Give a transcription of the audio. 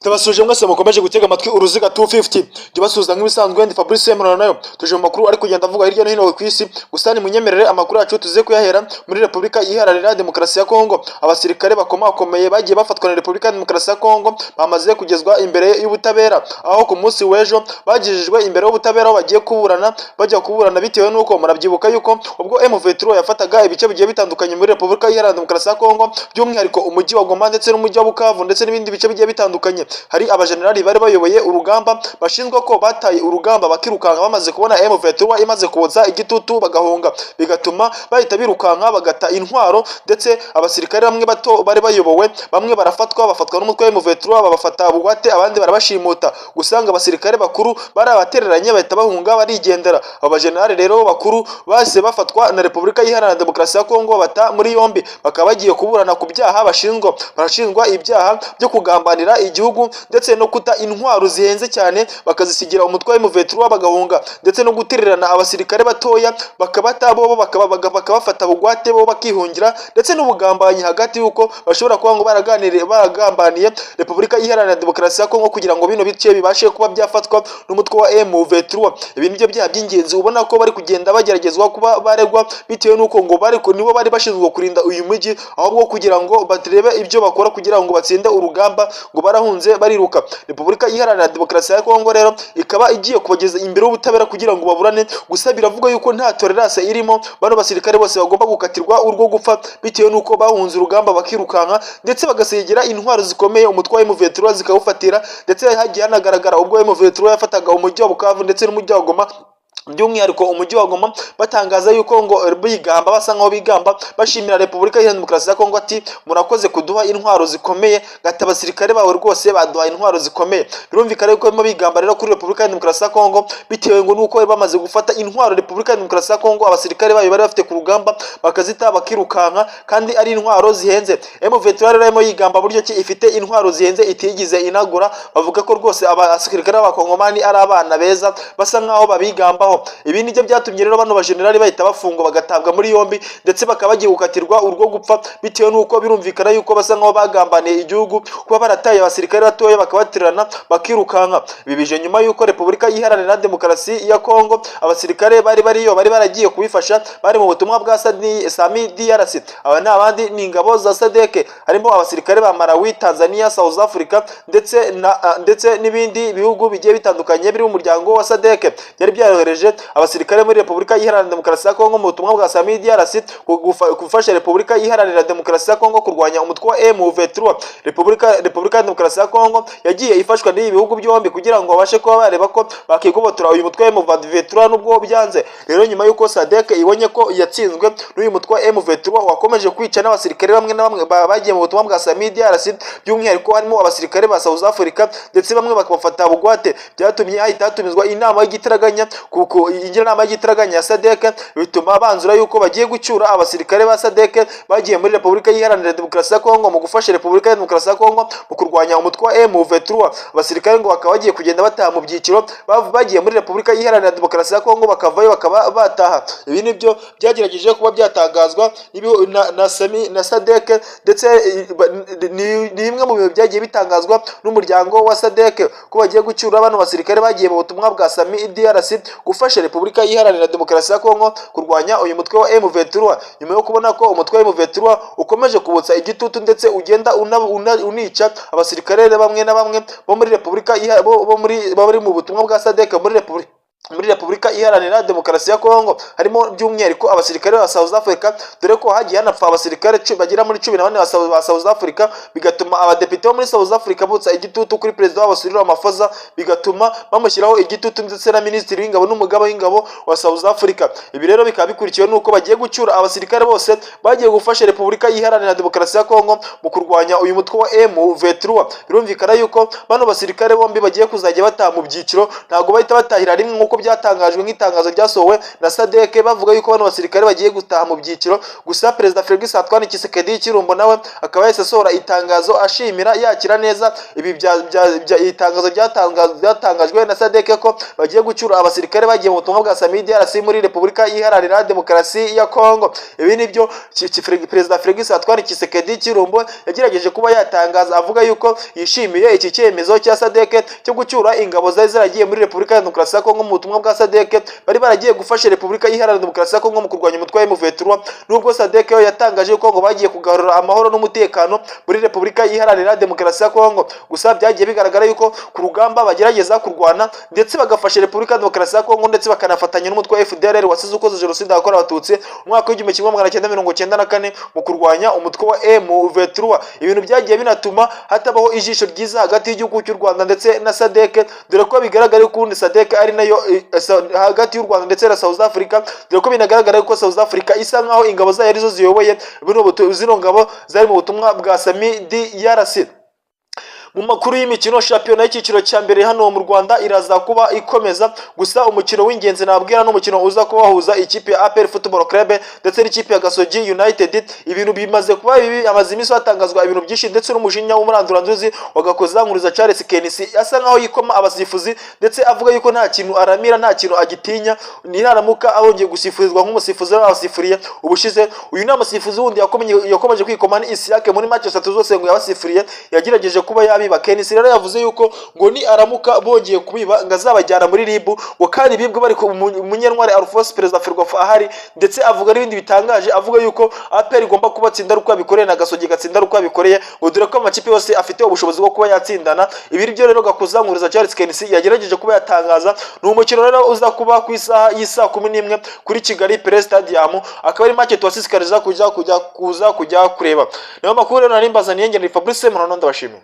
Tabasuje mwese mukomeje gutega amatwi uruziga 250 jibasuza nk'ibisanzwe ndi Fabrice Murano nayo tuje mu makuru ari kugenda avuga hirya no hino ku isi gusa ni munyemerere amakuru yacu tuze kuyahera muri Republika Iharanira Demokarasi ya Kongo. Abasirikare bakomakomeye bagiye bafatwa na Republika Demokarasi ya Kongo bamaze kugezwa imbere y'ubutabera, aho ku munsi w'ejo bagejejwe imbere y'ubutabera bagiye bajya kuburana bitewe nuko murabyibuka yuko ubwo M23 yafataga ibice bigiye bitandukanye muri Republika Iharanira Demokarasi ya Kongo, by'umwihariko umujyi wa Goma ndetse n'umujyi wa Bukavu ndetse n'ibindi bice bigiye bitandukanye. Hari abajenerali bari bayoboye urugamba bashinzwe ko bataye urugamba bakirukanka bamaze kubona M23 imaze kuza igitutu bagahunga, bigatuma bahita birukanka bagata intwaro, ndetse abasirikare bamwe bato bari bayobowe bamwe bafatwa n'umutwe wa M23 babafata bugwate, abandi barabashimuta. Gusanga abasirikare bakuru barabatereranye bahita bahunga barigendera. Abajenerali rero bakuru base bafatwa na Republika Iharanira Demokarasi ya Kongo bata muri yombi, bakaba bagiye kuburana ku byaha barashinjwa ibyaha byo kugambanira igihugu ndetse no kuta intwaro zihenze cyane bakazisigira umutwe wa M23 bagahunga, ndetse no gutererana abasirikare batoya bakabata bo bakabafata bugwate bo bakihungira, ndetse n'ubugambanyi hagati yuko bashobora kuba ngo baragambaniye Republika Iharanira Demokarasi ya Kongo kugira ngo bino bice bibashe kuba byafatwa n'umutwe wa M23. Ibi nibyo byaha by'ingenzi ubona ko bari kugenda bageragezwa kuba baregwa bitewe nuko ngo nibo bari bashinzwe kurinda uyu mujyi, ahubwo kugira ngo batrebe ibyo bakora kugira ngo batsinde urugamba ngo barahunze bariruka. Republika Iharanira Demokarasi ya Kongo rero ikaba igiye kubageza imbere y'ubutabera kugira ngo baburane, gusa biravuga yuko nta tolerance irimo, bano basirikare bose bagomba gukatirwa urwo gupfa bitewe nuko bahunze urugamba bakirukanka ndetse bagasegera intwaro zikomeye umutwe wa M23 zikawufatira, ndetse hagiye hanagaragara ubwo M23 yafataga umujyi wa Bukavu ndetse n'umujyi wa Goma, by'umwihariko umujyi wa Goma batangaza yuko ngo bigamba basa nkaho bigamba bashimira Republika Iharanira Demokarasi ya Kongo ati murakoze kuduha intwaro zikomeye, gata abasirikare bawe rwose baduha intwaro zikomeye. Birumvikana yuko barimo bigamba rero kuri Republika Iharanira Demokarasi ya Kongo bitewe ngo nuko bamaze gufata intwaro Republika Iharanira Demokarasi ya Kongo, abasirikare bayo bari bafite ku rugamba bakazita bakirukanka kandi ari intwaro zihenze. M23 rero irimo yigamba buryo ki ifite intwaro zihenze itigize inagura, bavuga ko rwose abasirikare b'abakongomani ari abana beza basa nkaho babigambaho. Ibi nibyo byatumye rero bano bajenerali bahita bafungwa bagatabwa muri yombi, ndetse bakaba bagiye gukatirwa urwo gupfa bitewe nuko birumvikana yuko basa nkaho bagambaniye igihugu kuba barataye abasirikare batoya bakabaterana bakirukanka. Bibije nyuma yuko Republika Iharanira Demokarasi ya Kongo abasirikare bari baragiye kubifasha bari mu butumwa bwa Sami DRC. Aba ni abandi ni ingabo za SADC, harimo abasirikare ba Malawi, Tanzania, South Africa ndetse n'ibindi bihugu bigiye bitandukanye biri mu muryango wa SADC. Byari byarohereje abasirikare muri Republika Iharanira Demokarasi ya Kongo mu butumwa bwa Sami DRC gufasha Republika Iharanira Demokarasi ya Kongo kurwanya umutwe wa M23. Republika Demokarasi ya Kongo yagiye ifashwa n'ibi bihugu byombi kugira ngo babashe kuba bareba ko bakigobotora uyu mutwe wa M23 nubwo byanze. Rero nyuma yuko SADC ibonye ko yatsinzwe n'uyu mutwe wa M23 wakomeje kwica n'abasirikare bamwe na bamwe bagiye mu butumwa bwa Sami DRC, by'umwihariko harimo abasirikare ba South Africa ndetse bamwe bakabafata bugwate, byatumye hahita hatumizwa inama y'igitaraganya inama y'igitaraganya ya SADC, bituma banzura yuko bagiye gucyura abasirikare ba SADC bagiye muri Republika Iharanira Demokarasi ya Kongo mu gufasha Republika Demokarasi ya Kongo mu kurwanya umutwe wa M23. Abasirikare ngo bakaba bagiye kugenda bataha mu byiciro bagiye muri Republika Iharanira Demokarasi ya Kongo bakavayo bakaba bataha. Ibi nibyo byagerageje kuba byatangazwa na SADC, ndetse ni bimwe mu bintu byagiye bitangazwa n'umuryango wa SADC ko bagiye gucyura bano basirikare bagiye mu butumwa bwa Sami DRC gufasha Republika Iharanira Demokarasi ya Kongo kurwanya uyu mutwe wa M23, nyuma yo kubona ko umutwe wa M23 ukomeje kubutsa igitutu ndetse ugenda unica abasirikare bamwe na bamwe bo muri Republika bari mu butumwa bwa SADC muri Republika Iharanira Demokarasi ya Kongo, harimo by'umwihariko abasirikare ba South Africa, dore ko hagiye hanapfa abasirikare bagera muri 14 ba South Africa, bigatuma abadepite bo muri South Africa butsa igitutu kuri president wabo Cyril Ramaphosa, bigatuma bamushyiraho igitutu ndetse na minisitiri w'ingabo n'umugaba w'ingabo wa South Africa. Ibi rero bikaba bikurikiwe nuko bagiye gucyura abasirikare bose bagiye gufasha Republika Iharanira Demokarasi ya Kongo mu kurwanya uyu mutwe wa M23. Birumvikana yuko bano basirikare bombi bagiye kuzajya bataha mu byiciro, ntago bahita batahira rimwe nkuko nk'uko byatangajwe nk'itangazo ryasohowe na SADC bavuga yuko bano basirikare bagiye gutaha mu byiciro. Gusa Perezida Felix Antoine Tshisekedi Chilombo nawe akaba yahise asohora itangazo ashimira yakira neza ibi itangazo ryatangajwe na SADC ko bagiye gucyura abasirikare bagiye mu butumwa bwa Sami DRC muri Repubulika Iharanira Demokarasi ya Kongo. Ibi nibyo Perezida Felix Antoine Tshisekedi Chilombo yagerageje kuba yatangaza avuga yuko yishimiye iki cyemezo cya SADC cyo gucyura ingabo zari zaragiye muri Repubulika ya Demokarasi ya Kongo mu butumwa bwa SADC bari baragiye gufasha Repubulika Iharanira Demokarasi ya Kongo mu kurwanya umutwe wa M23. Nubwo SADC yatangaje ko ngo bagiye kugarura amahoro n'umutekano muri Repubulika Iharanira Demokarasi ya Kongo, gusa byagiye bigaragara yuko ku rugamba bagerageza kurwana ndetse bagafasha Repubulika ya Demokarasi ya Kongo ndetse bakanafatanya n'umutwe wa FDLR wasize ukoze jenoside yakorewe abatutsi umwaka w'igihumbi kimwe magana cyenda mirongo cyenda na kane mu kurwanya umutwe wa M23. Ibintu byagiye binatuma hatabaho ijisho ryiza hagati y'igihugu cy'u Rwanda ndetse na SADC, dore ko bigaragara yuko SADC ari nayo hagati y'u Rwanda ndetse na South Africa, dore ko binagaragara yuko South Africa isa nkaho ingabo zayo arizo ziyoboye zino ngabo zari mu butumwa bwa Sami DRC. Mu makuru y'imikino, shampiyona y'icyiciro cya mbere hano mu Rwanda iraza kuba ikomeza, gusa umukino w'ingenzi nabwira n'umukino uza kubahuza ikipe ya APR Football Club ndetse n'ikipe ya Gasogi United. Ibintu bimaze kuba bibi, amaze iminsi hatangazwa ibintu byinshi ndetse n'umujinya w'umuranduranduzi wagakoza nkuriza Charles Kenisi asa nkaho yikoma abasifuzi ndetse avuga yuko nta kintu aramira, nta kintu agitinya, niramuka abongeye gusifurizwa nk'umusifuzi wabasifuriye ubushize. Uyu ni amasifuzi wundi yakomeje kwikoma ni Isiake muri match 3 zose ngo yabasifuriye, yagerageje kuba yabiba. Kenisi rero yavuze yuko ngo ni aramuka bongeye kubiba ngazabajyana muri RIB, ngo kandi bibwe bari ku Munyentwari Alphonse Perezida Ferwafa ahari, ndetse avuga n'ibindi bitangaje avuga yuko APR igomba kubatsinda ruko abikoreye na Gasogi gatsinda ruko abikoreye, ngo dore ko amakipe yose afite ubushobozi bwo kuba yatsindana. Ibi byo rero gakoza nkuriza Charles Kenisi yagerageje kuba yatangaza. Ni umukino rero uza kuba ku isaha y'isa 11 kuri Kigali Press Stadium, akaba ari match twasisikariza kujya kureba. Niyo makuru rero nari mbazaniye ngende Fabrice Munono, ndabashimiye.